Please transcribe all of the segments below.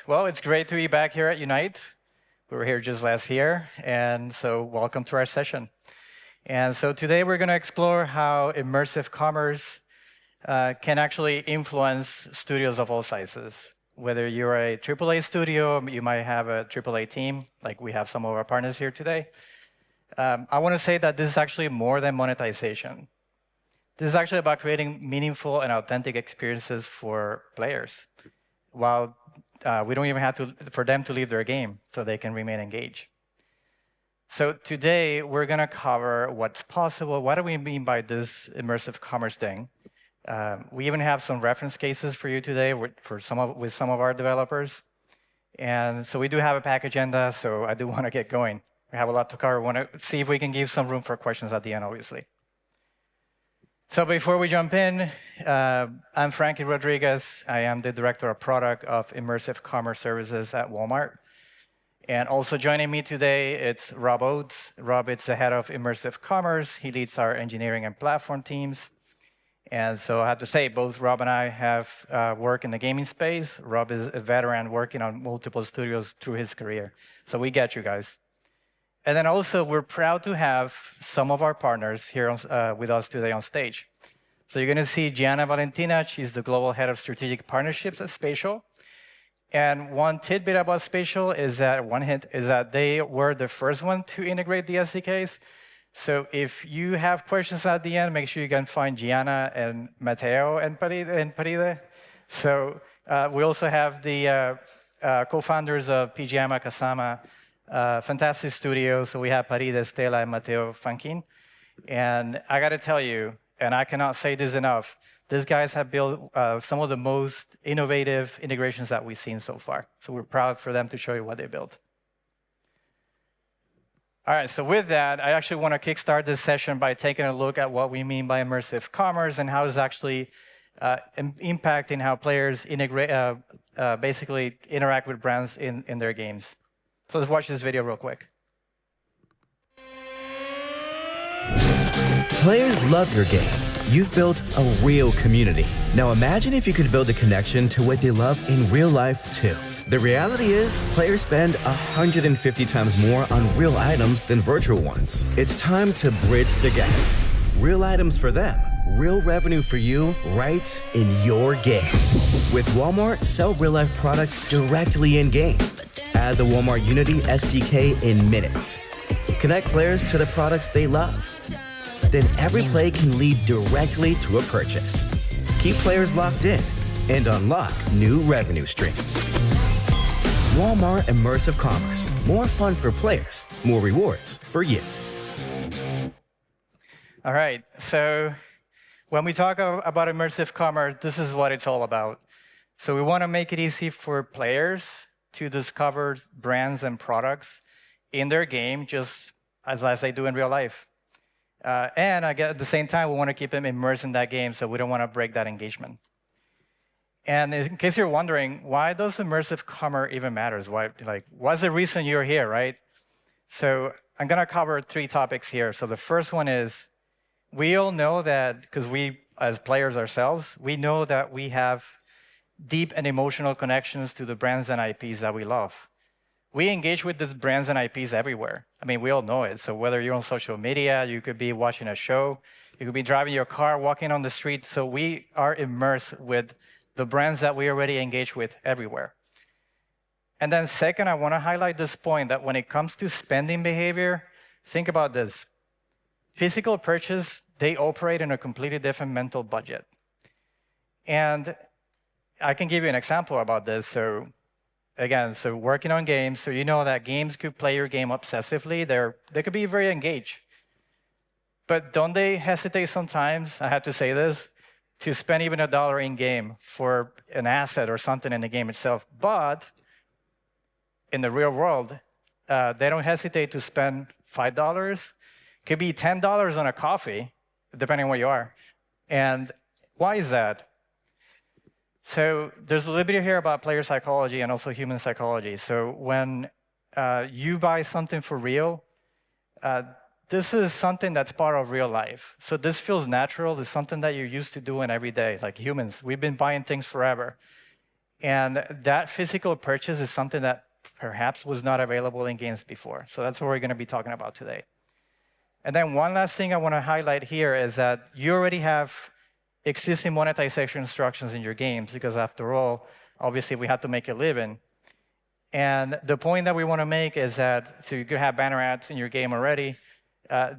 Well, it's great to be back here at Unite. We were here just last year, and so welcome to our session. And so today we're going to explore how immersive commerce can actually influence studios of all sizes. Whether you're a AAA studio, you might have a AAA team, like we have some of our partners here today. I want to say that this is actually more than monetization. This is actually about creating meaningful and authentic experiences for players, while we don't even have for them to leave their game so they can remain engaged. So today, we're going to cover what's possible. What do we mean by this immersive commerce thing? We even have some reference cases for you today with some of our developers. And so we do have a packed agenda, so I do want to get going. We have a lot to cover. We want to see if we can give some room for questions at the end, obviously. So before we jump in, I'm Frankie Rodriguez. I am the Director of Product of Immersive Commerce Services at Walmart. And also joining me today, it's Rob Oates. Rob is the head of Immersive Commerce. He leads our engineering and platform teams. And so I have to say, both Rob and I have worked in the gaming space. Rob is a veteran working on multiple studios through his career. So we get you guys. And then also, we're proud to have some of our partners here with us today on stage. So you're going to see Gianna Valentina. She's the Global Head of Strategic Partnerships at Spatial. And one tidbit about Spatial is that they were the first one to integrate the SDKs. So if you have questions at the end, make sure you can find Gianna and Matteo and Paride. So we also have the co-founders of Pijama Kasama, fantastic studio. So we have Paride, Stella, and Matteo Fankin. And I got to tell you, and I cannot say this enough, these guys have built some of the most innovative integrations that we've seen so far. So we're proud for them to show you what they built. All right, so with that, I actually want to kickstart this session by taking a look at what we mean by immersive commerce and how it's actually impacting how players basically interact with brands in their games. So let's watch this video real quick. Players love your game. You've built a real community. Now imagine if you could build a connection to what they love in real life too. The reality is, players spend 150 times more on real items than virtual ones. It's time to bridge the gap. Real items for them, real revenue for you, right in your game. With Walmart, sell real-life products directly in-game. Add the Walmart Unity SDK in minutes. Connect players to the products they love. Then every play can lead directly to a purchase. Keep players locked in and unlock new revenue streams. Walmart Immersive Commerce. More fun for players, more rewards for you. All right, so when we talk about immersive commerce, this is what it's all about. So we want to make it easy for players to discover brands and products in their game, just as they do in real life. And at the same time, we want to keep them immersed in that game, so we don't want to break that engagement. And in case you're wondering, why does immersive commerce even matters? What's the reason you're here, right? So I'm going to cover 3 topics here. So the first one is, we all know that, because we, as players ourselves, we know that we have deep and emotional connections to the brands and IPs that we love. We engage with these brands and IPs everywhere. I mean, we all know it. So whether you're on social media, you could be watching a show, you could be driving your car, walking on the street. So we are immersed with the brands that we already engage with everywhere. And then second, I want to highlight this point that when it comes to spending behavior, think about this. Physical purchase, they operate in a completely different mental budget. And I can give you an example about this. So again, working on games, so you know that games could play your game obsessively. They could be very engaged. But don't they hesitate sometimes, I have to say this, to spend even $1 in-game for an asset or something in the game itself? But in the real world, they don't hesitate to spend $5. Could be $10 on a coffee, depending on where you are. And why is that? So there's a little bit here about player psychology and also human psychology. So when you buy something for real, this is something that's part of real life. So this feels natural. It's something that you're used to doing every day. Like humans, we've been buying things forever. And that physical purchase is something that perhaps was not available in games before. So that's what we're going to be talking about today. And then one last thing I want to highlight here is that you already have existing monetization instructions in your games, because after all, obviously we have to make a living. And the point that we want to make is that, so you could have banner ads in your game already,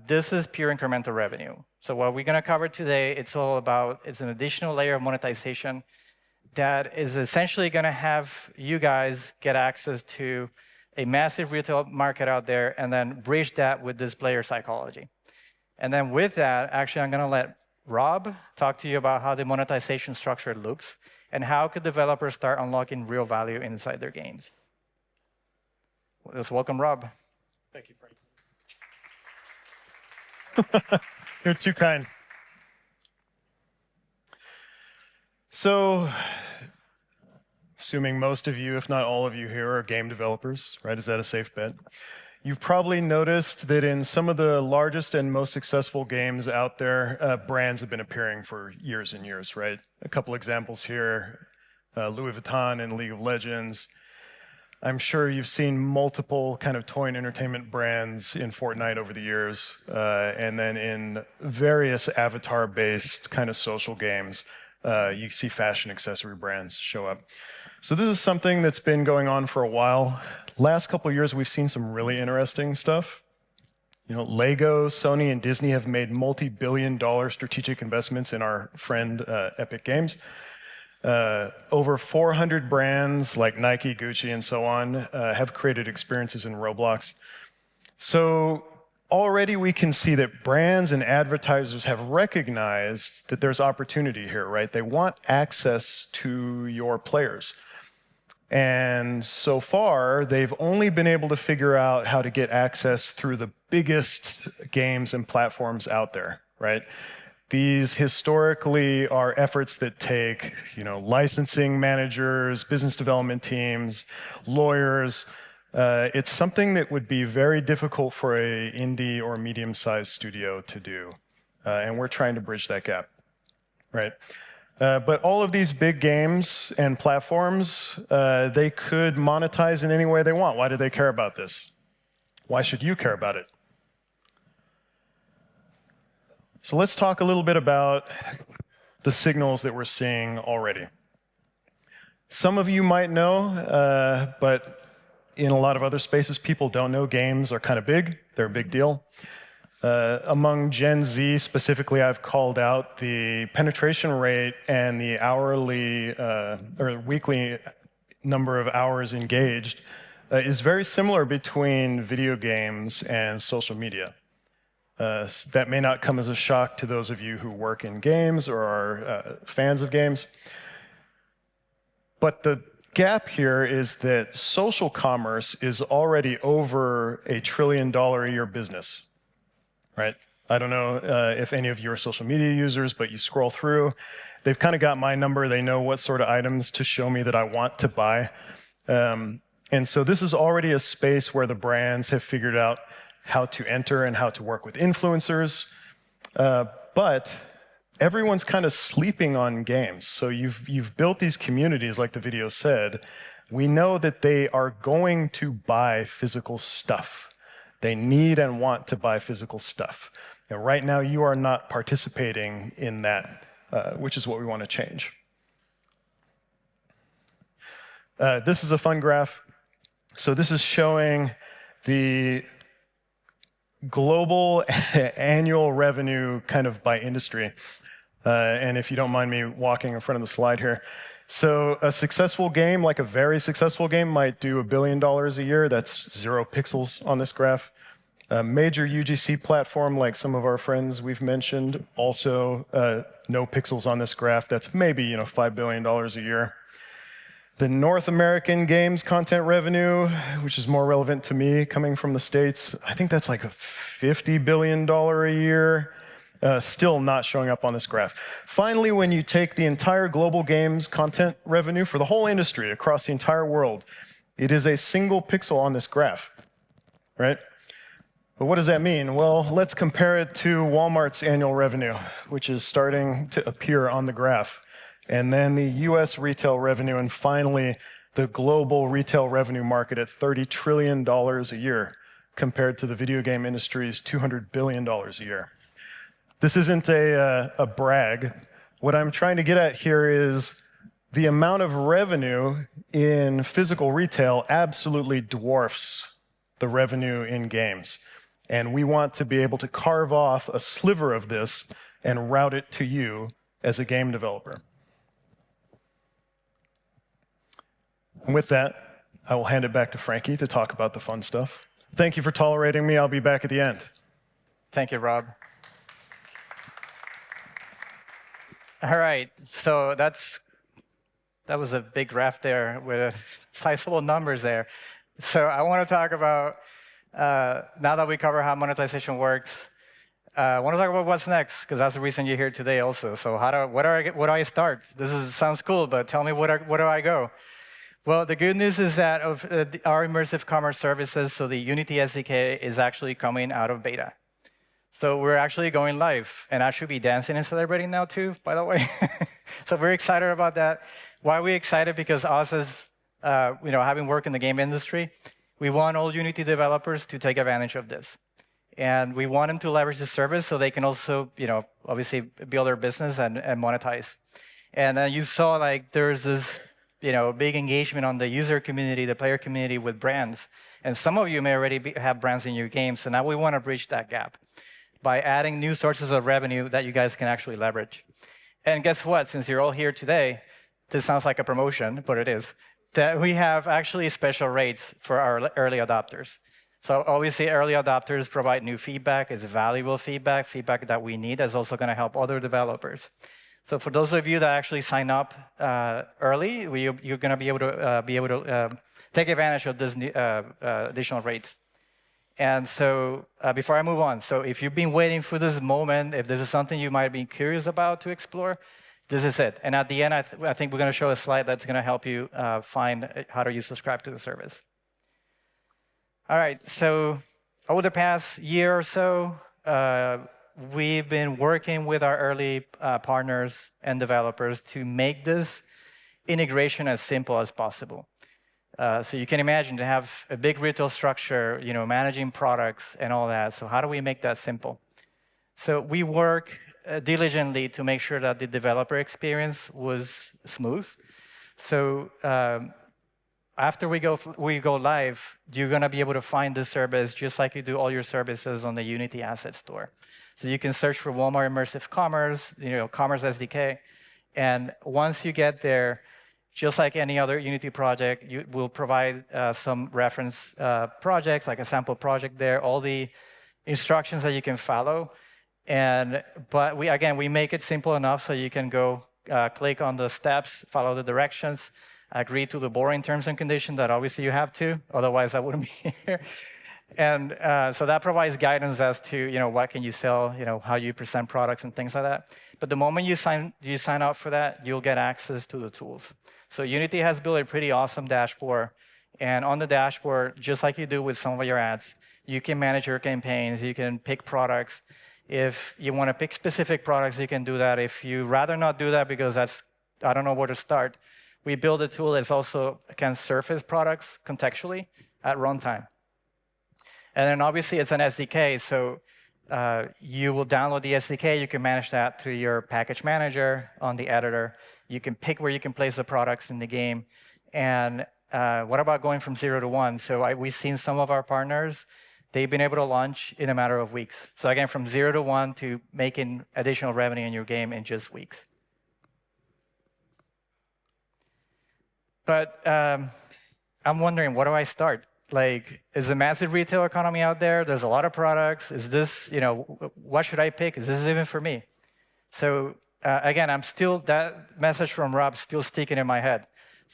this is pure incremental revenue. So what we're going to cover today, it's an additional layer of monetization that is essentially going to have you guys get access to a massive retail market out there, and then bridge that with this player psychology. And then with that, actually, I'm going to let Rob talk to you about how the monetization structure looks and how could developers start unlocking real value inside their games. Let's welcome Rob. Thank you, Frank. You're too kind. So, assuming most of you, if not all of you here, are game developers, right? Is that a safe bet? You've probably noticed that in some of the largest and most successful games out there, brands have been appearing for years and years, right? A couple examples here, Louis Vuitton in League of Legends. I'm sure you've seen multiple kind of toy and entertainment brands in Fortnite over the years, and then in various avatar-based kind of social games, you see fashion accessory brands show up. So this is something that's been going on for a while. Last couple of years, we've seen some really interesting stuff. You know, Lego, Sony, and Disney have made multi-billion-dollar strategic investments in our friend Epic Games. Over 400 brands like Nike, Gucci, and so on have created experiences in Roblox. So already we can see that brands and advertisers have recognized that there's opportunity here, right? They want access to your players. And so far, they've only been able to figure out how to get access through the biggest games and platforms out there, right? These historically are efforts that take, licensing managers, business development teams, lawyers. It's something that would be very difficult for an indie or medium-sized studio to do. And we're trying to bridge that gap, right? But all of these big games and platforms, they could monetize in any way they want. Why do they care about this? Why should you care about it? So let's talk a little bit about the signals that we're seeing already. Some of you might know, but in a lot of other spaces, people don't know games are kind of big. They're a big deal. Among Gen Z specifically, I've called out the penetration rate and the hourly or weekly number of hours engaged is very similar between video games and social media. That may not come as a shock to those of you who work in games or are fans of games. But the gap here is that social commerce is already over $1 trillion a year business. Right? I don't know if any of you are social media users, but you scroll through. They've kind of got my number. They know what sort of items to show me that I want to buy. And so this is already a space where the brands have figured out how to enter and how to work with influencers. But everyone's kind of sleeping on games. So you've built these communities, like the video said. We know that they are going to buy physical stuff. They need and want to buy physical stuff. And right now, you are not participating in that, which is what we want to change. This is a fun graph. So this is showing the global annual revenue kind of by industry. And if you don't mind me walking in front of the slide here. So a successful game, like a very successful game, might do $1 billion a year. That's 0 pixels on this graph. A major UGC platform, like some of our friends we've mentioned, also no pixels on this graph. That's maybe $5 billion a year. The North American games content revenue, which is more relevant to me coming from the States, I think that's like a $50 billion a year. Still not showing up on this graph. Finally, when you take the entire global games content revenue for the whole industry across the entire world, it is a single pixel on this graph, right? But what does that mean? Well, let's compare it to Walmart's annual revenue, which is starting to appear on the graph. and then the US retail revenue, and finally, the global retail revenue market at $30 trillion a year, compared to the video game industry's $200 billion a year. This isn't a brag. What I'm trying to get at here is the amount of revenue in physical retail absolutely dwarfs the revenue in games. And we want to be able to carve off a sliver of this and route it to you as a game developer. And with that, I will hand it back to Frankie to talk about the fun stuff. Thank you for tolerating me. I'll be back at the end. Thank you, Rob. All right, so that was a big graph there with sizable numbers there. So I want to talk about, now that we cover how monetization works, I want to talk about what's next, because that's the reason you're here today also. So where do I start? Sounds cool, but tell me where do I go? Well, the good news is that our immersive commerce services, so the Unity SDK, is actually coming out of beta. So we're actually going live, and I should be dancing and celebrating now too, by the way. So we're excited about that. Why are we excited? Because us as having worked in the game industry, we want all Unity developers to take advantage of this. And we want them to leverage the service so they can also, obviously build their business and monetize. And then you saw like there's this big engagement on the user community, the player community with brands. And some of you may already have brands in your game, so now we want to bridge that gap by adding new sources of revenue that you guys can actually leverage. And guess what? Since you're all here today, this sounds like a promotion, but it is, that we have actually special rates for our early adopters. So obviously, early adopters provide new feedback. It's valuable feedback that we need that's also going to help other developers. So for those of you that actually sign up early, you're going to be able to take advantage of this additional rates. And so before I move on, so if you've been waiting for this moment, if this is something you might be curious about to explore, this is it. And at the end, I think we're going to show a slide that's going to help you find how do you subscribe to the service. All right, so over the past year or so, we've been working with our early partners and developers to make this integration as simple as possible. So you can imagine to have a big retail structure, managing products and all that. So how do we make that simple? So we work diligently to make sure that the developer experience was smooth. So after we go live, you're going to be able to find this service just like you do all your services on the Unity Asset Store. So you can search for Walmart Immersive Commerce, Commerce SDK, and once you get there, just like any other Unity project, you will provide some reference projects, like a sample project there, all the instructions that you can follow. But we make it simple enough so you can go click on the steps, follow the directions, agree to the boring terms and conditions that obviously you have to, otherwise I wouldn't be here. And so that provides guidance as to what can you sell, how you present products and things like that. But the moment you sign up for that, you'll get access to the tools. So Unity has built a pretty awesome dashboard. And on the dashboard, just like you do with some of your ads, you can manage your campaigns, you can pick products. If you want to pick specific products, you can do that. If you rather not do that because I don't know where to start, we build a tool that also can surface products contextually at runtime. And then obviously it's an SDK, so you will download the SDK, you can manage that through your package manager on the editor. You can pick where you can place the products in the game. And what about going from 0 to 1? So we've seen some of our partners, they've been able to launch in a matter of weeks. So again, from 0 to 1 to making additional revenue in your game in just weeks. But I'm wondering, where do I start? Like, is a massive retail economy out there? There's a lot of products. Is this, what should I pick? Is this even for me? So again, that message from Rob still sticking in my head.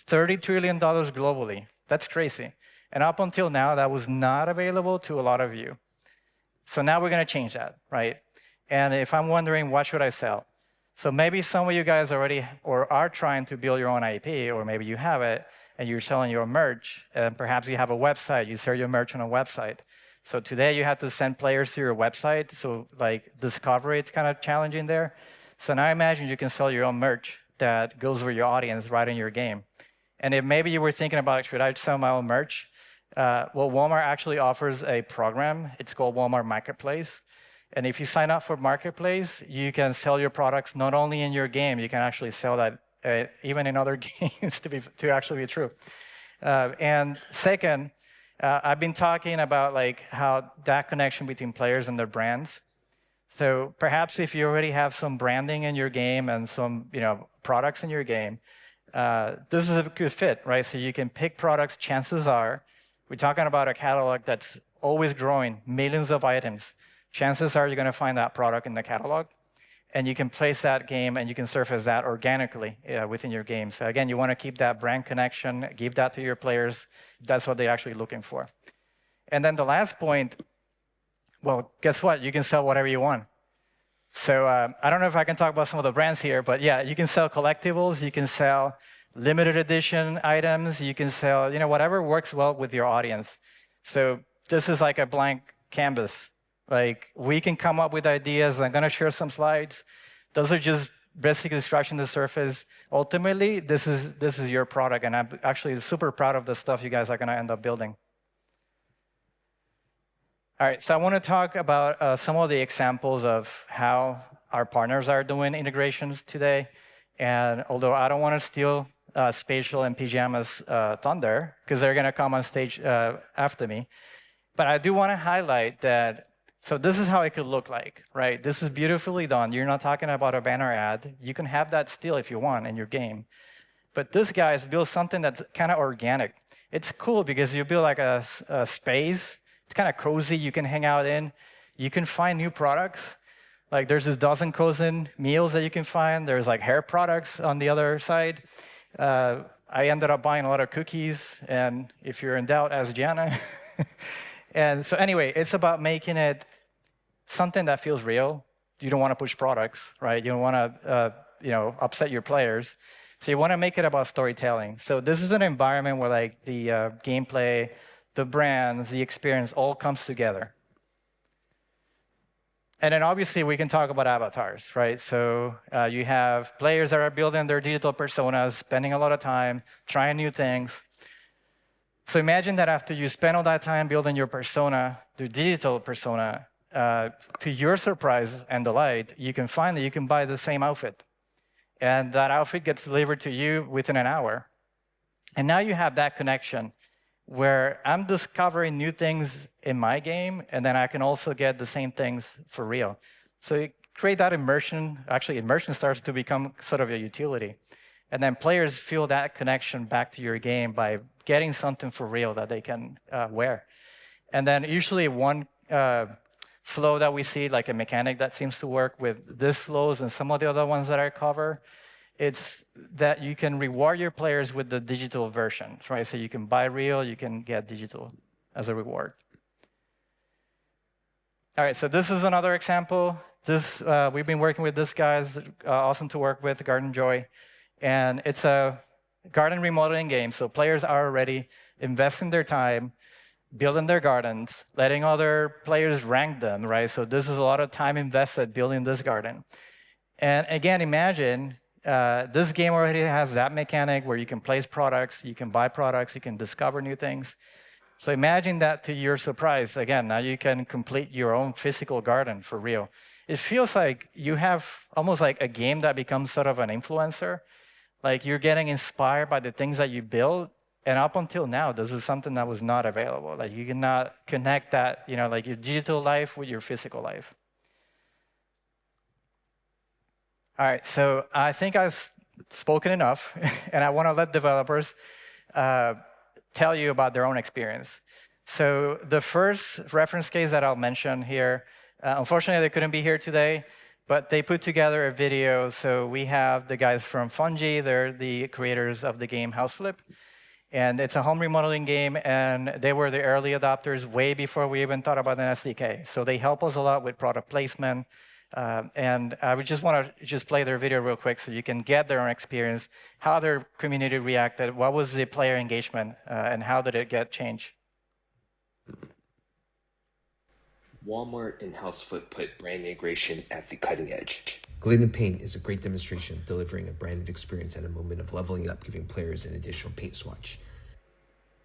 $30 trillion globally. That's crazy. And up until now, that was not available to a lot of you. So now we're going to change that, right? And if I'm wondering, what should I sell? So maybe some of you guys already or are trying to build your own IP, or maybe you have it, and you're selling your merch, and perhaps you have a website, you sell your merch on a website. So today you have to send players to your website, so like discovery, it's kind of challenging there. So now imagine you can sell your own merch that goes with your audience right in your game. And if maybe you were thinking about, should I sell my own merch? Well, Walmart actually offers a program. It's called Walmart Marketplace. And if you sign up for Marketplace, you can sell your products not only in your game, you can actually sell that even in other games to actually be true. And second, I've been talking about like how that connection between players and their brands. So perhaps if you already have some branding in your game and some products in your game, this is a good fit, right? So you can pick products. Chances are, we're talking about a catalog that's always growing, millions of items. Chances are you're going to find that product in the catalog, and you can place that game and you can surface that organically within your game. So again, you want to keep that brand connection, give that to your players. That's what they're actually looking for. And then the last point, well, guess what? You can sell whatever you want. So I don't know if I can talk about some of the brands here, but yeah, you can sell collectibles, you can sell limited edition items, you can sell whatever works well with your audience. So this is like a blank canvas. Like, we can come up with ideas. I'm going to share some slides. Those are just basically scratching the surface. Ultimately, this is your product, and I'm actually super proud of the stuff you guys are going to end up building. All right, so I want to talk about some of the examples of how our partners are doing integrations today. And although I don't want to steal Spatial and Pyjama's thunder, because they're going to come on stage after me, but I do want to highlight that. So this is how it could look like, right? This is beautifully done. You're not talking about a banner ad. You can have that still if you want in your game. But this guy has built something that's kind of organic. It's cool because you build like a space. It's kind of cozy. You can hang out in. You can find new products. Like, there's a dozen cozy meals that you can find. There's like hair products on the other side. I ended up buying a lot of cookies. And if you're in doubt, ask Gianna. And so anyway, it's about making it something that feels real. You don't want to push products, right? You don't want to upset your players. So you want to make it about storytelling. So this is an environment where like the gameplay, the brands, the experience all comes together. And then obviously we can talk about avatars, right? So you have players that are building their digital personas, spending a lot of time, trying new things. So imagine that after you spend all that time building your persona, the digital persona, to your surprise and delight, you can find that you can buy the same outfit. And that outfit gets delivered to you within an hour. And now you have that connection where I'm discovering new things in my game, and then I can also get the same things for real. So you create that immersion. Actually, immersion starts to become sort of a utility. And then players feel that connection back to your game by getting something for real that they can wear. And then usually one flow that we see, like a mechanic that seems to work with this flows and some of the other ones that I cover, it's that you can reward your players with the digital version, right? So you can buy real, you can get digital as a reward. All right, so this is another example. We've been working with this guy. It's awesome to work with, Garden Joy. And it's a garden remodeling game. So players are already investing their time, building their gardens, letting other players rank them, right? So this is a lot of time invested building this garden. And again, imagine this game already has that mechanic where you can place products, you can buy products, you can discover new things. So imagine that to your surprise. Again, now you can complete your own physical garden for real. It feels like you have almost like a game that becomes sort of an influencer. Like, you're getting inspired by the things that you build. And up until now, this is something that was not available. Like, you cannot connect that, like your digital life with your physical life. All right, so I think I've spoken enough, and I want to let developers tell you about their own experience. So the first reference case that I'll mention here, unfortunately, they couldn't be here today, but they put together a video. So we have the guys from Fungi. They're the creators of the game House Flip. And it's a home remodeling game, and they were the early adopters way before we even thought about an SDK. So they help us a lot with product placement. And I would just want to just play their video real quick so you can get their own experience, how their community reacted, what was the player engagement, and how did it get changed. Walmart and Housefoot put brand integration at the cutting edge. Glidden Paint is a great demonstration of delivering a branded experience at a moment of leveling up, giving players an additional paint swatch.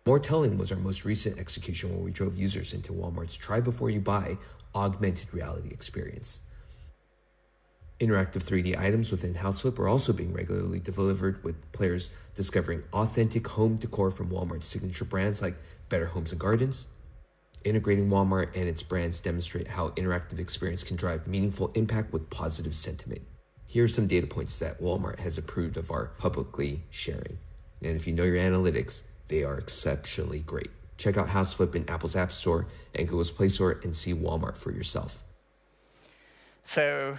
More telling was our most recent execution where we drove users into Walmart's Try Before You Buy augmented reality experience. Interactive 3D items within Houseflip are also being regularly delivered, with players discovering authentic home decor from Walmart's signature brands like Better Homes and Gardens. Integrating Walmart and its brands demonstrate how interactive experience can drive meaningful impact with positive sentiment. Here are some data points that Walmart has approved of our publicly sharing. And if you know your analytics, they are exceptionally great. Check out Houseflip in Apple's App Store and Google's Play Store and see Walmart for yourself. So,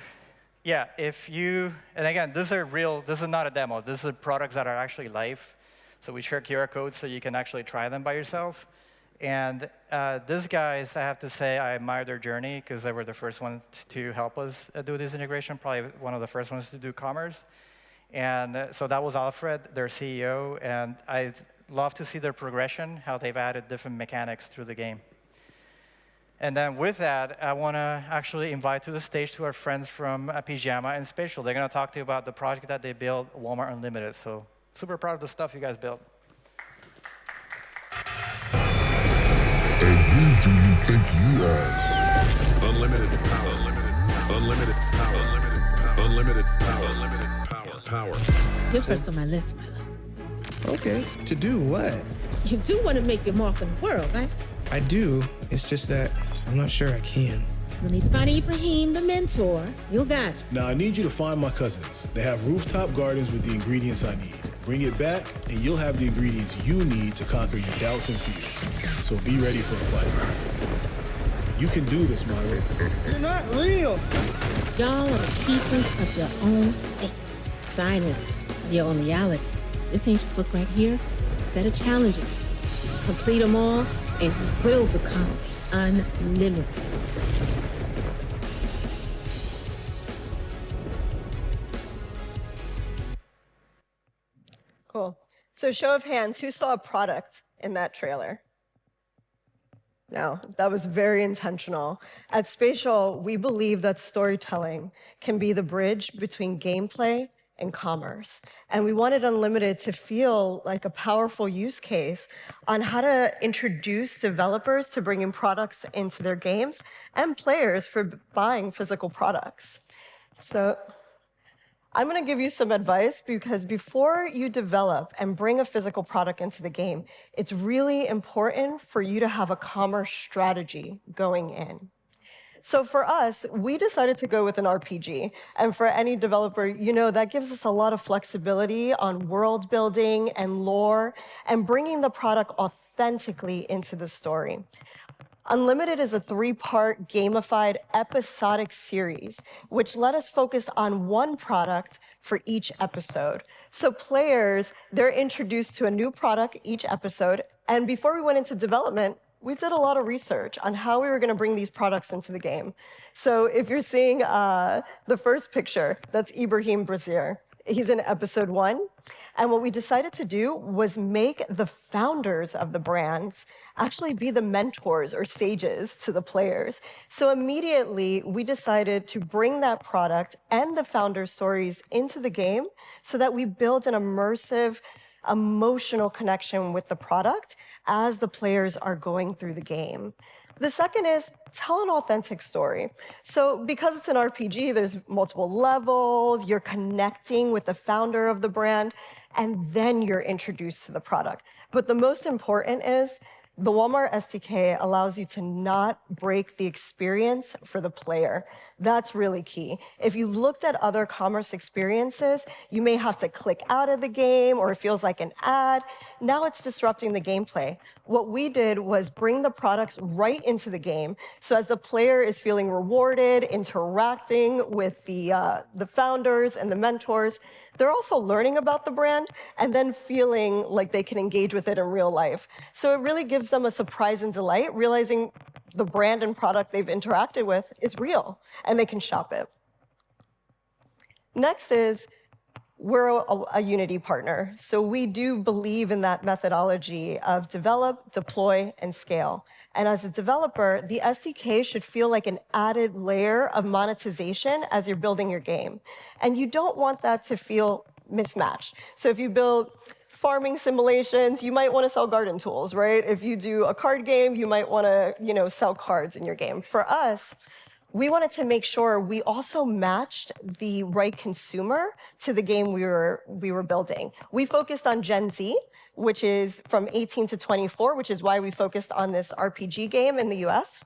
yeah, and again, this is not a demo. This is products that are actually live. So we share QR codes so you can actually try them by yourself. And these guys, I have to say, I admire their journey because they were the first ones to help us do this integration, probably one of the first ones to do commerce. And so that was Alfred, their CEO, and I love to see their progression, how they've added different mechanics through the game. And then with that, I want to actually invite to the stage to our friends from Pajama and Spatial. They're going to talk to you about the project that they built, Walmart Unlimited. So super proud of the stuff you guys built. And who do you think you are? Unlimited power, unlimited power, unlimited power, unlimited power. You're first on my list, my love. Okay, to do what? You do want to make your mark on the world, right? I do. It's just that I'm not sure I can. You'll need to find Ibrahim, the mentor. You got it. Now, I need you to find my cousins. They have rooftop gardens with the ingredients I need. Bring it back, and you'll have the ingredients you need to conquer your doubts and fears. So be ready for a fight. You can do this, Milo. You're not real. Y'all are the keepers of your own fate. Signers of your own reality. This ancient book right here is a set of challenges. Complete them all, and you will become unlimited. Cool. So show of hands, who saw a product in that trailer? No, that was very intentional. At Spatial, we believe that storytelling can be the bridge between gameplay and commerce. And we wanted Unlimited to feel like a powerful use case on how to introduce developers to bringing products into their games and players for buying physical products. So I'm going to give you some advice, because before you develop and bring a physical product into the game, it's really important for you to have a commerce strategy going in. So for us, we decided to go with an RPG. And for any developer, you know, that gives us a lot of flexibility on world building and lore and bringing the product authentically into the story. Unlimited is a 3-part gamified episodic series, which let us focus on one product for each episode. So players, they're introduced to a new product each episode. And before we went into development, we did a lot of research on how we were going to bring these products into the game. So if you're seeing the first picture, that's Ibrahim Brazier. He's in episode 1. And what we decided to do was make the founders of the brands actually be the mentors or sages to the players. So immediately, we decided to bring that product and the founder stories into the game so that we build an immersive, emotional connection with the product as the players are going through the game. The second is tell an authentic story. So because it's an RPG, there's multiple levels, you're connecting with the founder of the brand, and then you're introduced to the product. But the most important is the Walmart SDK allows you to not break the experience for the player. That's really key. If you looked at other commerce experiences, you may have to click out of the game or it feels like an ad. Now it's disrupting the gameplay. What we did was bring the products right into the game. So as the player is feeling rewarded, interacting with the founders and the mentors, they're also learning about the brand and then feeling like they can engage with it in real life. So it really gives them a surprise and delight, realizing the brand and product they've interacted with is real and they can shop it. Next is we're a Unity partner. So we do believe in that methodology of develop, deploy, and scale. And as a developer, the SDK should feel like an added layer of monetization as you're building your game. And you don't want that to feel mismatched. So if you build farming simulations, you might want to sell garden tools, right? If you do a card game, you might want to, sell cards in your game. For us, we wanted to make sure we also matched the right consumer to the game we were building. We focused on Gen Z, which is from 18 to 24, which is why we focused on this RPG game in the US.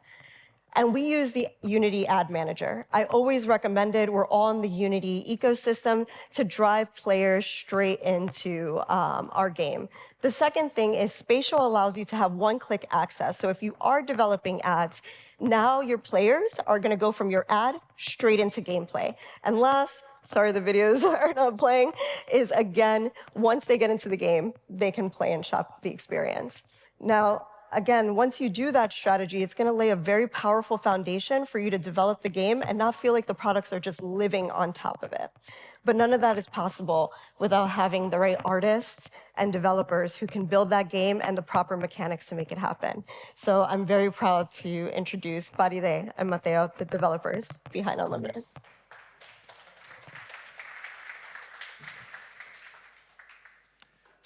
And we use the Unity Ad Manager. I always recommended we're on the Unity ecosystem to drive players straight into our game. The second thing is Spatial allows you to have one-click access. So if you are developing ads, now your players are going to go from your ad straight into gameplay. And last, sorry the videos are not playing, is again, once they get into the game, they can play and shop the experience. Now, again, once you do that strategy, it's going to lay a very powerful foundation for you to develop the game and not feel like the products are just living on top of it. But none of that is possible without having the right artists and developers who can build that game and the proper mechanics to make it happen. So I'm very proud to introduce Paride and Mateo, the developers behind Unlimited.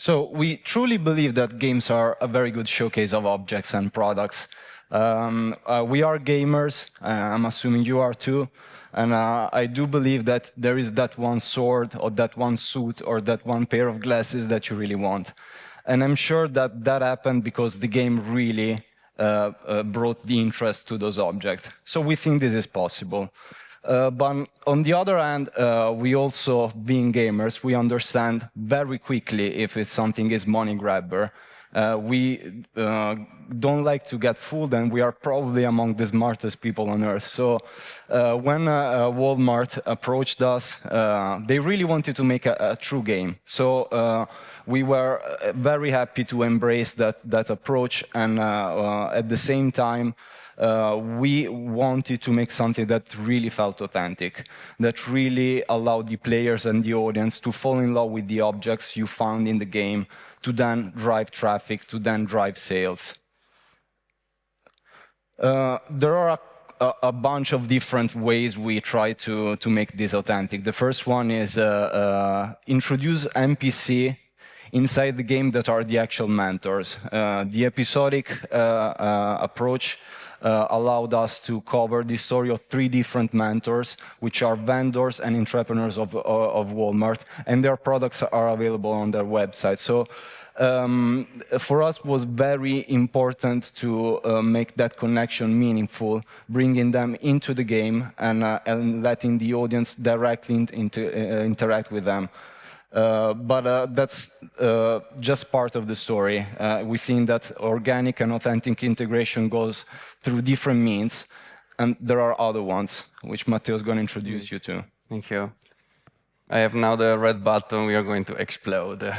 So we truly believe that games are a very good showcase of objects and products. We are gamers, I'm assuming you are too, and I do believe that there is that one sword or that one suit or that one pair of glasses that you really want. And I'm sure that that happened because the game really brought the interest to those objects. So we think this is possible. But on the other hand, we also, being gamers, we understand very quickly if it's something is money grabber. We don't like to get fooled, and we are probably among the smartest people on earth. So when Walmart approached us, they really wanted to make a true game. So we were very happy to embrace that approach, and at the same time, we wanted to make something that really felt authentic, that really allowed the players and the audience to fall in love with the objects you found in the game, to then drive traffic, to then drive sales. There are a bunch of different ways we try to make this authentic. The first one is introduce NPC inside the game that are the actual mentors. The episodic approach allowed us to cover the story of 3 different mentors, which are vendors and entrepreneurs of Walmart, and their products are available on their website. So for us, it was very important to make that connection meaningful, bringing them into the game and letting the audience directly interact with them. But that's just part of the story. We think that organic and authentic integration goes through different means, and there are other ones, which Matteo is going to introduce you to. Thank you. I have now the red button. We are going to explode.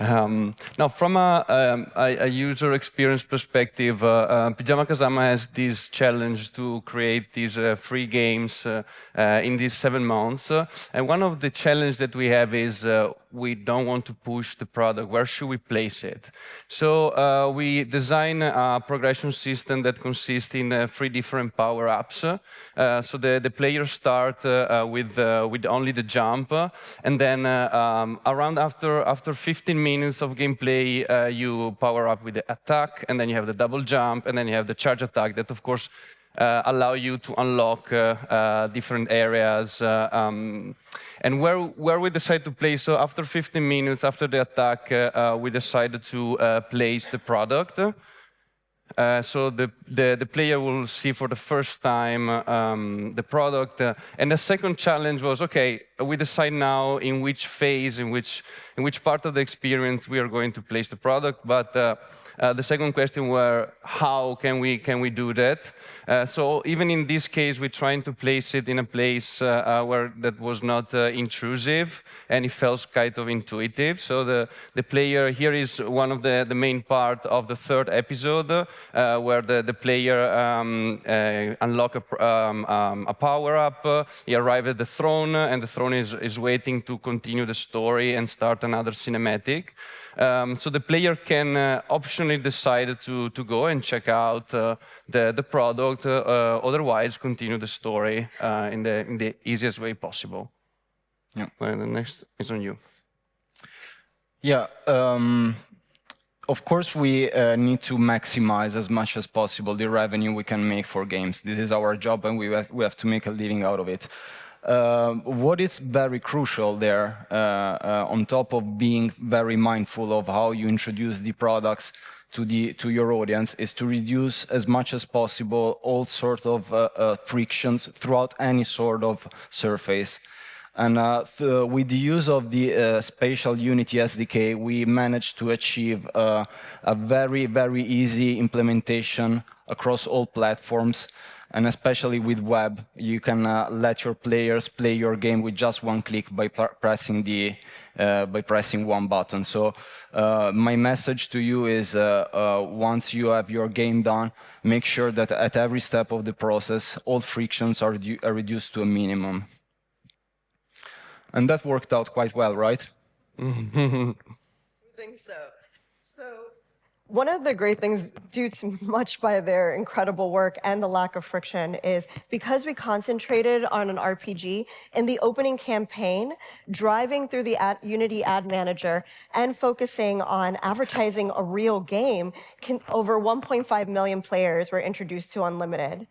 Now, from a user experience perspective, Pijama Kazama has this challenge to create these free games in these 7 months. And one of the challenges that we have is we don't want to push the product. Where should we place it? So we design a progression system that consists in 3 different power-ups. So the players start with only the jump, and then around after 15 minutes of gameplay, you power up with the attack, and then you have the double jump, and then you have the charge attack that, of course, allow you to unlock different areas. And where we decide to place, so after 15 minutes, after the attack, we decided to place the product. So the player will see for the first time the product. And the second challenge was, okay, we decide now in which phase, in which part of the experience we are going to place the product. But the second question were, how can we do that? So even in this case, we're trying to place it in a place where that was not intrusive, and it felt kind of intuitive. So the player here is one of the main part of the 3rd episode, where the player unlock a power-up. He arrived at the throne, and the throne phone is waiting to continue the story and start another cinematic. So the player can optionally decide to go and check out the product, otherwise continue the story in the easiest way possible. Yeah. Well, the next is on you. Yeah. Of course, we need to maximize as much as possible the revenue we can make for games. This is our job, and we have to make a living out of it. What is very crucial there, on top of being very mindful of how you introduce the products to your audience, is to reduce as much as possible all sort of frictions throughout any sort of surface. And with the use of the Spatial Unity SDK, we managed to achieve a very, very easy implementation across all platforms. And especially with web, you can let your players play your game with just one click by pressing one button. So my message to you is, once you have your game done, make sure that at every step of the process, all frictions are reduced to a minimum. And that worked out quite well, right? I think so. One of the great things, due to much by their incredible work and the lack of friction, is because we concentrated on an RPG, in the opening campaign, driving through the Unity Ad Manager and focusing on advertising a real game, over 1.5 million players were introduced to Unlimited.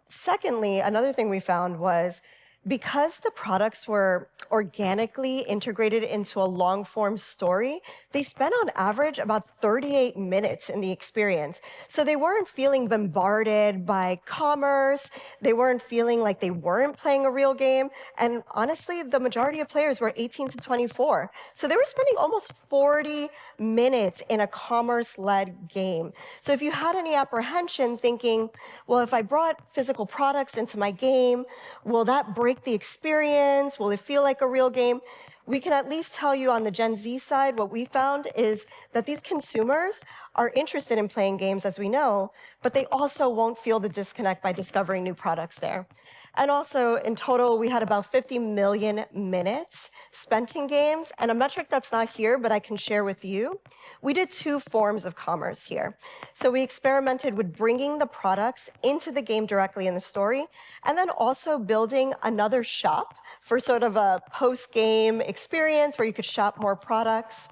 Secondly, another thing we found was, because the products were organically integrated into a long-form story, they spent on average about 38 minutes in the experience. So they weren't feeling bombarded by commerce, they weren't feeling like they weren't playing a real game, and honestly, the majority of players were 18 to 24. So they were spending almost 40 minutes in a commerce-led game. So if you had any apprehension thinking, well, if I brought physical products into my game, will that break the experience? Will it feel like a real game? We can at least tell you on the Gen Z side, what we found is that these consumers are interested in playing games, as we know, but they also won't feel the disconnect by discovering new products there. And also, in total, we had about 50 million minutes spent in games. And a metric that's not here, but I can share with you, we did two forms of commerce here. So we experimented with bringing the products into the game directly in the story, and then also building another shop for sort of a post-game experience where you could shop more products.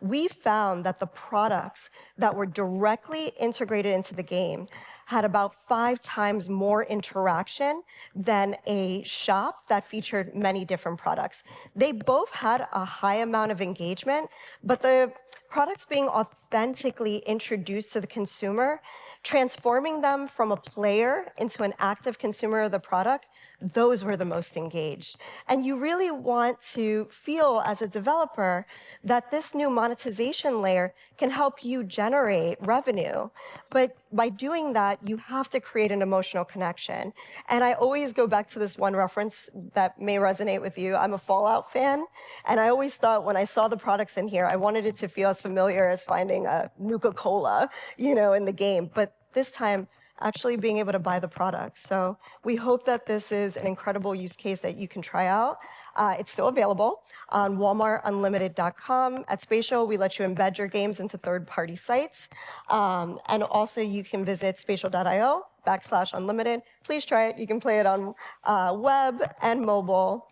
We found that the products that were directly integrated into the game had about 5 times more interaction than a shop that featured many different products. They both had a high amount of engagement, but the products being authentically introduced to the consumer, transforming them from a player into an active consumer of the product, those were the most engaged. And you really want to feel as a developer that this new monetization layer can help you generate revenue. But by doing that, you have to create an emotional connection. And I always go back to this one reference that may resonate with you. I'm a Fallout fan, and I always thought when I saw the products in here, I wanted it to feel as familiar as finding a Nuka-Cola, in the game. But this time, actually being able to buy the product. So we hope that this is an incredible use case that you can try out. It's still available on walmartunlimited.com. At Spatial, we let you embed your games into third-party sites. And also you can visit spatial.io/unlimited. Please try it. You can play it on web and mobile,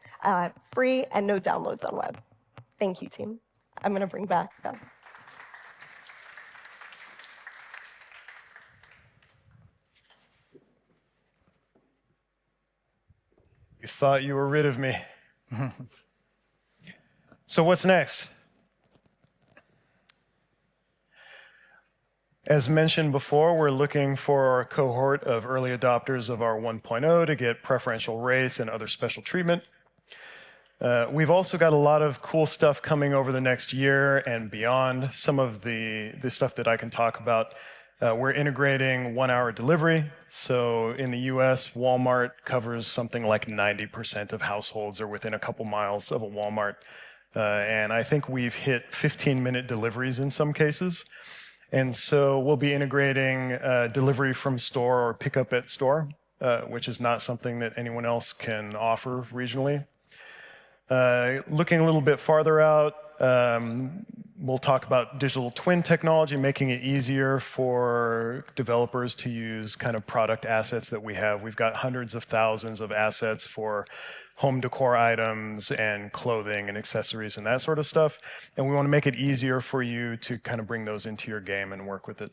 free and no downloads on web. Thank you, team. I'm gonna bring back You thought you were rid of me. So what's next? As mentioned before, we're looking for our cohort of early adopters of our 1.0 to get preferential rates and other special treatment. We've also got a lot of cool stuff coming over the next year and beyond. Some of the stuff that I can talk about. We're integrating 1-hour delivery. So in the US, Walmart covers something like 90% of households are within a couple miles of a Walmart. And I think we've hit 15-minute deliveries in some cases. And so we'll be integrating delivery from store or pickup at store, which is not something that anyone else can offer regionally. Looking a little bit farther out, we'll talk about digital twin technology, making it easier for developers to use kind of product assets that we have. We've got hundreds of thousands of assets for home decor items and clothing and accessories and that sort of stuff. And we want to make it easier for you to kind of bring those into your game and work with it.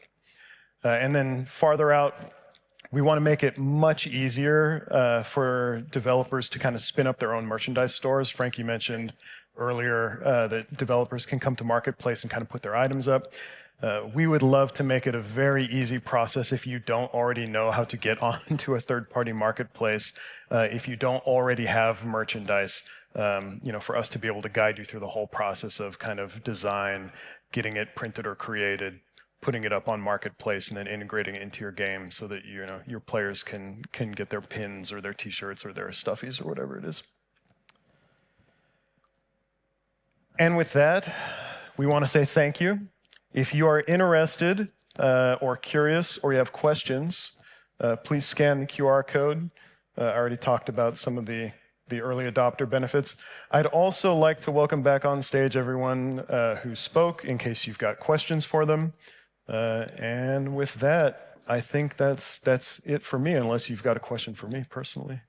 And then farther out, we want to make it much easier for developers to kind of spin up their own merchandise stores. Frankie mentioned earlier that developers can come to Marketplace and kind of put their items up. We would love to make it a very easy process if you don't already know how to get onto a third-party marketplace, if you don't already have merchandise, for us to be able to guide you through the whole process of kind of design, getting it printed or created, putting it up on Marketplace, and then integrating it into your game so that your players can get their pins or their T-shirts or their stuffies or whatever it is. And with that, we want to say thank you. If you are interested or curious or you have questions, please scan the QR code. I already talked about some of the early adopter benefits. I'd also like to welcome back on stage everyone who spoke in case you've got questions for them. And with that, I think that's it for me, unless you've got a question for me personally.